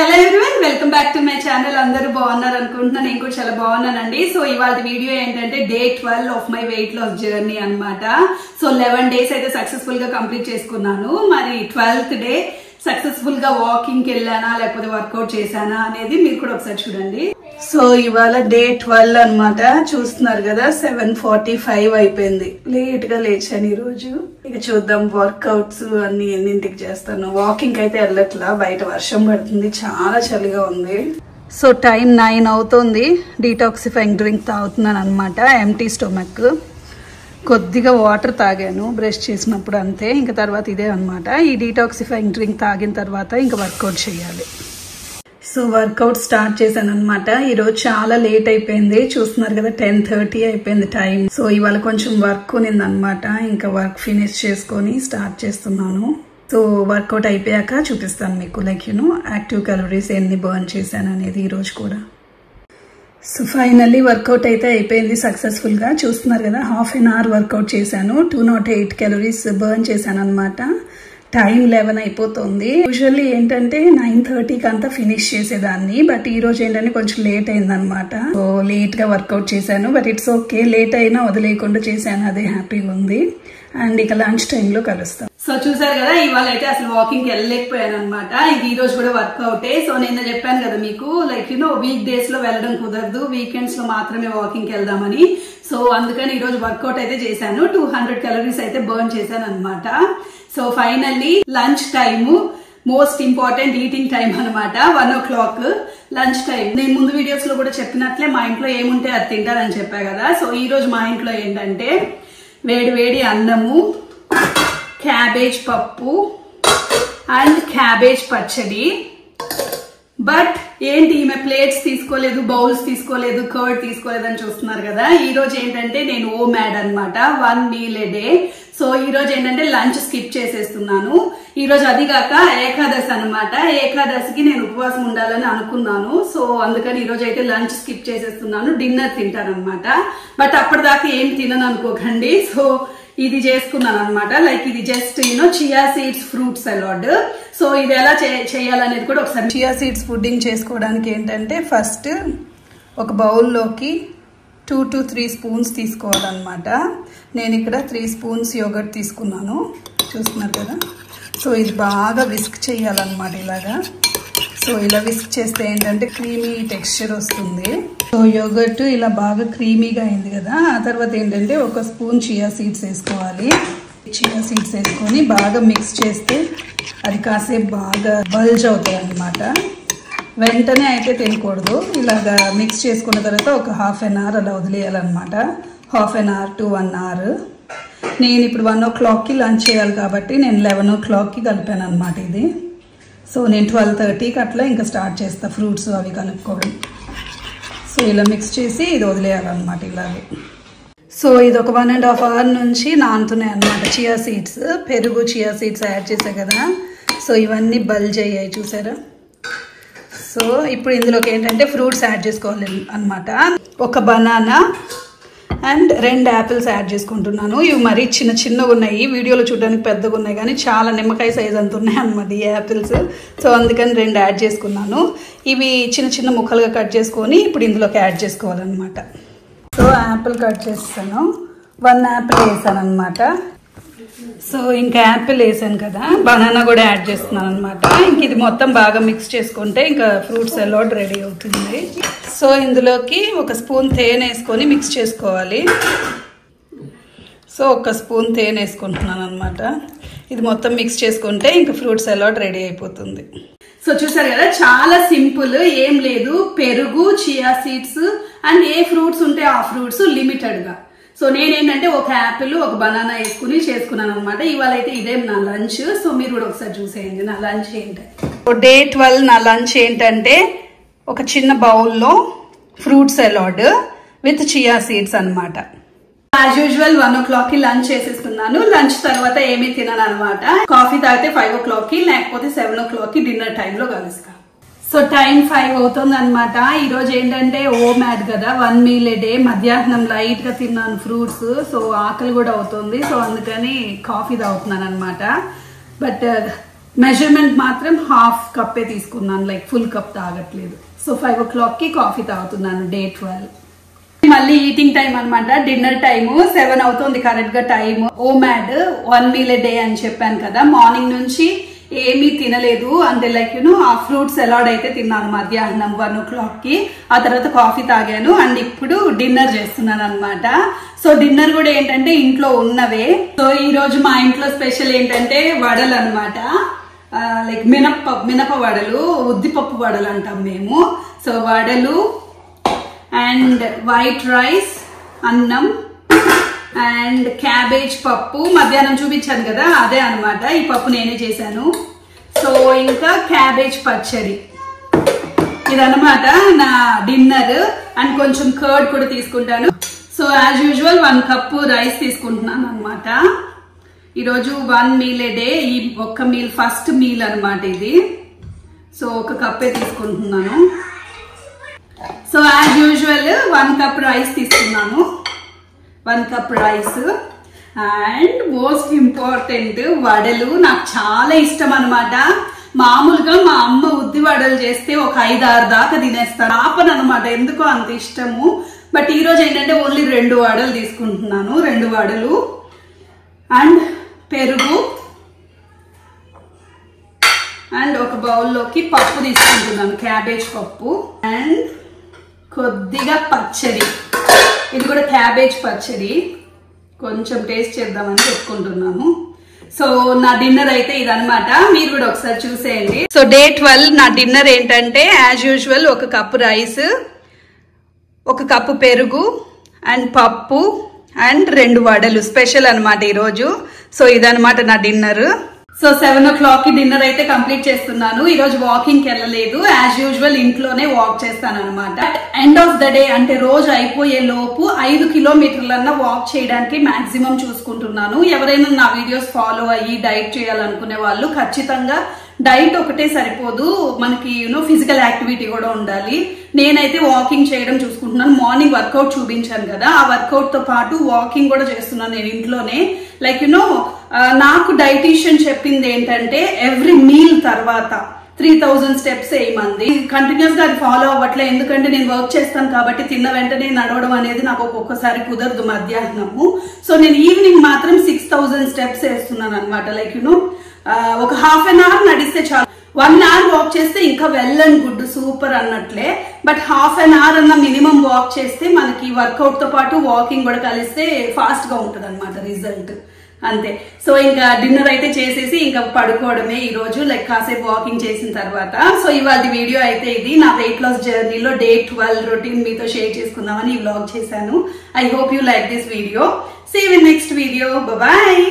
Hello everyone, welcome back to my channel. అందరూ బాగున్నారు అనుకుంటున్నాను. నేను కూడా చాలా బాగున్నానండి. సో ఇవాళ వీడియో ఏంటంటే day 12 of my weight loss journey అన్నమాట. సో 11 days అయితే సక్సెస్ఫుల్ గా కంప్లీట్ చేసుకున్నాను. మరి 12th డే సక్సెస్ఫుల్ గా వాకింగ్ కి వెళ్ళానా లేకపోతే వర్కౌట్ చేశానా అనేది మీరు కూడా ఒకసారి చూడండి. సో ఇవాళ డే 12 అన్నమాట. చూస్తున్నారు కదా, 7:45 అయిపోయింది. లేట్ గా లేచాను ఈ రోజు. ఇక చూద్దాం వర్కౌట్స్ అన్ని ఎన్నింటికి చేస్తాను. వాకింగ్ అయితే వెళ్ళట్లా, బయట వర్షం పడుతుంది, చాలా చలిగా ఉంది. సో టైం 9 అవుతుంది. డీటాక్సిఫైయింగ్ డ్రింక్ తాగుతున్నాను అనమాట. Empty stomach. కొద్దిగా వాటర్ తాగాను బ్రష్ చేసినప్పుడు, అంతే. ఇంకా తర్వాత ఇదే అనమాట. ఈ డీటాక్సిఫైయింగ్ డ్రింక్ తాగిన తర్వాత ఇంకా వర్కౌట్ చేయాలి. సో వర్కౌట్ స్టార్ట్ చేశాను అనమాట. ఈరోజు చాలా లేట్ అయిపోయింది. చూస్తున్నారు కదా, 10:30 అయిపోయింది టైం. సో ఇవాళ కొంచెం వర్క్ ఉన్నింది అనమాట. ఇంకా వర్క్ ఫినిష్ చేసుకొని స్టార్ట్ చేస్తున్నాను. సో వర్కౌట్ అయిపోయాక చూపిస్తాను మీకు, లైక్ యాక్టివ్ క్యాలరీస్ ఎన్ని బర్న్ చేశాను అనేది ఈ రోజు కూడా. సో ఫైనల్లీ వర్కౌట్ అయితే అయిపోయింది సక్సెస్ఫుల్ గా. చూస్తున్నారు కదా, హాఫ్ అన్ అవర్ వర్కౌట్ చేశాను. 208 క్యాలరీస్ బర్న్ చేశాను అనమాట. టైం 11 అయిపోతుంది. యూజువల్లీ ఏంటంటే 9:30కి అంతా ఫినిష్ చేసేదాన్ని, బట్ ఈ రోజు ఏంటంటే కొంచెం లేట్ అయింది అనమాట. సో లేట్ గా వర్కౌట్ చేశాను, బట్ ఇట్స్ ఓకే. లేట్ అయినా వదిలేయకుండా చేశాను, అదే హ్యాపీగా ఉంది. అండ్ ఇక లంచ్ టైంలో కలుస్తాం. సో చూసారు కదా, ఇవాళ అయితే అసలు వాకింగ్ కి వెళ్ళలేకపోయాను అనమాట. ఇది ఈ రోజు కూడా వర్కౌటే. సో నేను చెప్పాను కదా మీకు, లైక్ వీక్ డేస్ లో వెళ్ళడం కుదరదు, వీకెండ్స్ లో మాత్రమే వాకింగ్ కి వెళ్దామని. సో అందుకని ఈ రోజు వర్కౌట్ అయితే చేశాను. 200 క్యాలరీస్ అయితే బర్న్ చేశాను అనమాట. So finally lunch time, most important eating time అనమాట. 1 o'clock లంచ్ టైం. నేను ముందు వీడియోస్ లో కూడా చెప్పినట్లే మా ఇంట్లో ఏముంటే అది తింటారని చెప్పా కదా. సో ఈ రోజు మా ఇంట్లో ఏంటంటే వేడి వేడి అన్నము, క్యాబేజ్ పప్పు అండ్ క్యాబేజ్ పచ్చడి. బట్ ఏంటి, ఈమె ప్లేట్స్ తీసుకోలేదు, బౌల్స్ తీసుకోలేదు, కర్డ్ తీసుకోలేదు అని చూస్తున్నారు కదా. ఈ రోజు ఏంటంటే నేను ఓమాడ్ అనమాట, 1 meal a day. సో ఈ రోజు ఏంటంటే లంచ్ స్కిప్ చేసేస్తున్నాను. ఈ రోజు అది కాక ఏకాదశి అనమాట. ఏకాదశికి నేను ఉపవాసం ఉండాలని అనుకున్నాను. సో అందుకని ఈ రోజు అయితే లంచ్ స్కిప్ చేసేస్తున్నాను. డిన్నర్ తింటానమాట. బట్ అప్పటిదాకా ఏం తినను అనుకోకండి. సో ఇది చేసుకున్నాను అనమాట. లైక్ ఇది just chia seeds fruit salad. So ఇది ఎలా చేయాలనేది కూడా ఒకసారి. చియా సీడ్స్ పుడ్డింగ్ చేసుకోవడానికి ఏంటంటే ఫస్ట్ ఒక బౌల్లోకి 2 to 3 spoons తీసుకోవాలన్నమాట. నేను ఇక్కడ 3 spoons యోగర్ట్ తీసుకున్నాను, చూస్తున్నారు కదా. సో ఇది బాగా విస్క్ చేయాలన్నమాట ఇలాగా. సో ఇలా విస్క్ చేస్తే ఏంటంటే క్రీమీ టెక్స్చర్ వస్తుంది. సో యోగర్ట్ ఇలా బాగా క్రీమీగా అయింది కదా. ఆ తర్వాత ఏంటంటే 1 spoon చియా సీడ్స్ వేసుకోవాలి. చియా సీడ్స్ వేసుకొని బాగా మిక్స్ చేస్తే అది కాసేపు బాగా బల్జ్ అవుతాయి అన్నమాట. వెంటనే అయితే తినకూడదు. ఇలాగా మిక్స్ చేసుకున్న తర్వాత ఒక హాఫ్ అన్ అవర్ అలా వదిలేయాలన్నమాట. Half an hour to 1 hour. నేను ఇప్పుడు 1 o'clockకి లంచ్ చేయాలి కాబట్టి నేను 11 o'clockకి కలిపాను అనమాట ఇది. సో నేను 12:30కి అట్లా ఇంకా స్టార్ట్ చేస్తా ఫ్రూట్స్ అవి కలుపుకోవడం. సో ఇలా మిక్స్ చేసి ఇది వదిలేయాలన్నమాట ఇలాగే. సో ఇది ఒక 1.5 hour నుంచి నానుతున్నాయి అనమాట చియా సీడ్స్. పెరుగు చియా సీడ్స్ యాడ్ చేసా కదా. సో ఇవన్నీ బల్జ్ అయ్యాయి, చూసారా. సో ఇప్పుడు ఇందులోకి ఏంటంటే ఫ్రూట్స్ యాడ్ చేసుకోవాలి అనమాట. ఒక బనానా అండ్ 2 apples యాడ్ చేసుకుంటున్నాను. ఇవి మరీ చిన్నగా ఉన్నాయి, వీడియోలో చూడడానికి పెద్దగా ఉన్నాయి కానీ చాలా నిమ్మకాయ సైజ్ అంత ఉన్నాయి అనమాట ఈ యాపిల్స్. సో అందుకని 2 యాడ్ చేసుకున్నాను. ఇవి చిన్న ముక్కలుగా కట్ చేసుకొని ఇప్పుడు ఇందులోకి యాడ్ చేసుకోవాలన్నమాట. సో యాపిల్ కట్ చేస్తాను, 1 apple వేసాను అనమాట. సో ఇంకా యాపిల్ వేసాను కదా, బనానా కూడా యాడ్ చేస్తున్నాను అనమాట. ఇంక ఇది మొత్తం బాగా మిక్స్ చేసుకుంటే ఇంకా ఫ్రూట్ సలాడ్ రెడీ అవుతుంది. సో ఇందులోకి 1 spoon తేనె వేసుకొని మిక్స్ చేసుకోవాలి. సో 1 spoon తేనె వేసుకుంటున్నాను అనమాట. ఇది మొత్తం మిక్స్ చేసుకుంటే ఇంకా ఫ్రూట్ సలాడ్ రెడీ అయిపోతుంది. సో చూసారు కదా, చాలా సింపుల్, ఏం లేదు. పెరుగు, chia seeds and A fruits ఉంటే ఆ ఫ్రూట్స్ లిమిటెడ్ గా. సో నేనేంటంటే 1 apple 1 banana వేసుకుని చేసుకున్నాను అనమాట. ఇవాళ అయితే ఇదే నా లంచ్. సో మీరు కూడా ఒకసారి చూసేయండి నా లంచ్ ఏంటంటే. డే 12 నా లంచ్ ఏంటంటే ఒక చిన్న బౌల్లో fruit salad with chia seeds అనమాట. యాజ్ యూజువల్ 1 o'clockకి లంచ్ చేసేస్తున్నాను. లంచ్ తర్వాత ఏమీ తినను అనమాట. కాఫీ తాగితే 5 o'clockకి, లేకపోతే 7 o'clockకి డిన్నర్ టైంలో కలుస్తా. సో టైం 5 అవుతుంది అనమాట. ఈ రోజు ఏంటంటే ఓమాడ్ కదా, 1 meal a day. మధ్యాహ్నం లైట్ గా తిన్నాను ఫ్రూట్స్. సో ఆకలి కూడా అవుతుంది. సో అందుకని కాఫీ తాగుతున్నాను అనమాట. బట్ మెజర్మెంట్ మాత్రం హాఫ్ కప్పే తీసుకున్నాను, లైక్ ఫుల్ కప్ తాగట్లేదు. సో 5 o'clock కి కాఫీ తాగుతున్నాను. డే 12 మళ్ళీ ఈటింగ్ టైం అనమాట. డిన్నర్ టైము 7 అవుతుంది కరెక్ట్ గా time. OMAD 1 meal a day అని చెప్పాను కదా. మార్నింగ్ నుంచి ఏమీ తినలేదు, అంటే లైక్ ఆ ఫ్రూట్స్ సలాడ్ అయితే తిన్నాను మధ్యాహ్నం 1 o'clock కి. ఆ తర్వాత కాఫీ తాగాను అండ్ ఇప్పుడు డిన్నర్ చేస్తున్నాను అనమాట. సో డిన్నర్ కూడా ఏంటంటే ఇంట్లో ఉన్నవే. సో ఈ రోజు మా ఇంట్లో స్పెషల్ ఏంటంటే వడలు అనమాట. లైక్ మినప వడలు, ఉద్దిపప్పు వడలు అంటాం మేము. సో వడలు అండ్ వైట్ రైస్, అన్నం అండ్ క్యాబేజ్ పప్పు. మధ్యాహ్నం చూపించాను కదా అదే అనమాట. ఈ పప్పు నేనే చేశాను. సో ఇంకా క్యాబేజ్ పచ్చడి, ఇదనమాట నా డిన్నర్. అండ్ కొంచెం కర్డ్ కూడా తీసుకుంటాను. So as usual 1 cup rice తీసుకుంటున్నాను అనమాట. ఈరోజు 1 meal a day. ఈ ఒక్క మీల్ ఫస్ట్ మీల్ అనమాట ఇది. సో 1 cup తీసుకుంటున్నాను. So as usual 1 cup rice తీసుకున్నాను. 1 cup rice and most important వడలు. నాకు చాలా ఇష్టం అనమాట. మామూలుగా మా అమ్మ ఉద్ది వడలు చేస్తే ఒక 5-6 దాకా తినేస్తాను. ఆపను అనమాట, ఎందుకో అంత ఇష్టము. బట్ ఈ రోజు ఏంటంటే ఓన్లీ 2 వడలు తీసుకుంటున్నాను. 2 వడలు అండ్ పెరుగు అండ్ ఒక బౌల్లోకి పప్పు తీసుకుంటున్నాను, క్యాబేజ్ పప్పు అండ్ కొద్దిగా పచ్చడి. ఇది కూడా క్యాబేజ్ పచ్చడి, కొంచెం టేస్ట్ చేద్దామని పెట్టుకుంటున్నాను. సో నా డిన్నర్ అయితే ఇదనమాట. మీరు కూడా ఒకసారి చూసేయండి. సో డే 12 నా డిన్నర్ ఏంటంటే as usual 1 cup rice, 1 cup పెరుగు అండ్ పప్పు అండ్ 2 వడలు స్పెషల్ అనమాట ఈరోజు. సో ఇదనమాట నా డిన్నర్. సో 7 o'clock కి డిన్నర్ అయితే కంప్లీట్ చేస్తున్నాను. ఈ రోజు వాకింగ్ కి వెళ్ళలేదు. యాజ్ యూజువల్ ఇంట్లోనే వాక్ చేస్తాను అనమాట. ఎండ్ ఆఫ్ ద డే అంటే రోజు అయిపోయే లోపు 5 kilometerలన్నా వాక్ చేయడానికి మాక్సిమం చూసుకుంటున్నాను. ఎవరైనా నా వీడియోస్ ఫాలో అయ్యి డైట్ చేయాలనుకునే వాళ్ళు ఖచ్చితంగా డైట్ ఒకటే సరిపోదు, మనకి ఫిజికల్ యాక్టివిటీ కూడా ఉండాలి. నేనైతే వాకింగ్ చేయడం చూసుకుంటున్నాను. మార్నింగ్ వర్కౌట్ చూపించాను కదా, ఆ వర్కౌట్ తో పాటు వాకింగ్ కూడా చేస్తున్నాను నేను ఇంట్లోనే. లైక్ నాకు డైటీషియన్ చెప్పింది ఏంటంటే ఎవ్రీ మీల్ తర్వాత 3000 steps వేయమంది. కంటిన్యూస్ గా అది ఫాలో అవ్వట్లే, ఎందుకంటే నేను వర్క్ చేస్తాను కాబట్టి తిన్న వెంటనే నడవడం అనేది నాకు ఒక్కొక్కసారి కుదరదు మధ్యాహ్నము. సో నేను ఈవినింగ్ మాత్రం 6000 steps వేస్తున్నాను అనమాట. లైక్ ఒక ½ an hour నడిస్తే చాలు. 1 hour వాక్ చేస్తే ఇంకా వెల్ అండ్ గుడ్, సూపర్ అన్నట్లే. బట్ ½ an hour అన్న మినిమం వాక్ చేస్తే మనకి వర్కౌట్ తో పాటు వాకింగ్ కూడా కలిస్తే ఫాస్ట్ గా ఉంటది అనమాట రిజల్ట్. అంతే. సో ఇంకా డిన్నర్ అయితే చేసేసి ఇంకా పడుకోవడమే ఈ రోజు, లైక్ కాసేపు వాకింగ్ చేసిన తర్వాత. సో ఇవాళ వీడియో అయితే ఇది నా వెయిట్ లాస్ జర్నీలో డే 12 రొటీన్ మీతో షేర్ చేసుకుందామని ఈ వ్లాగ్ చేశాను. I hope you like this video. See you in next video. Bye.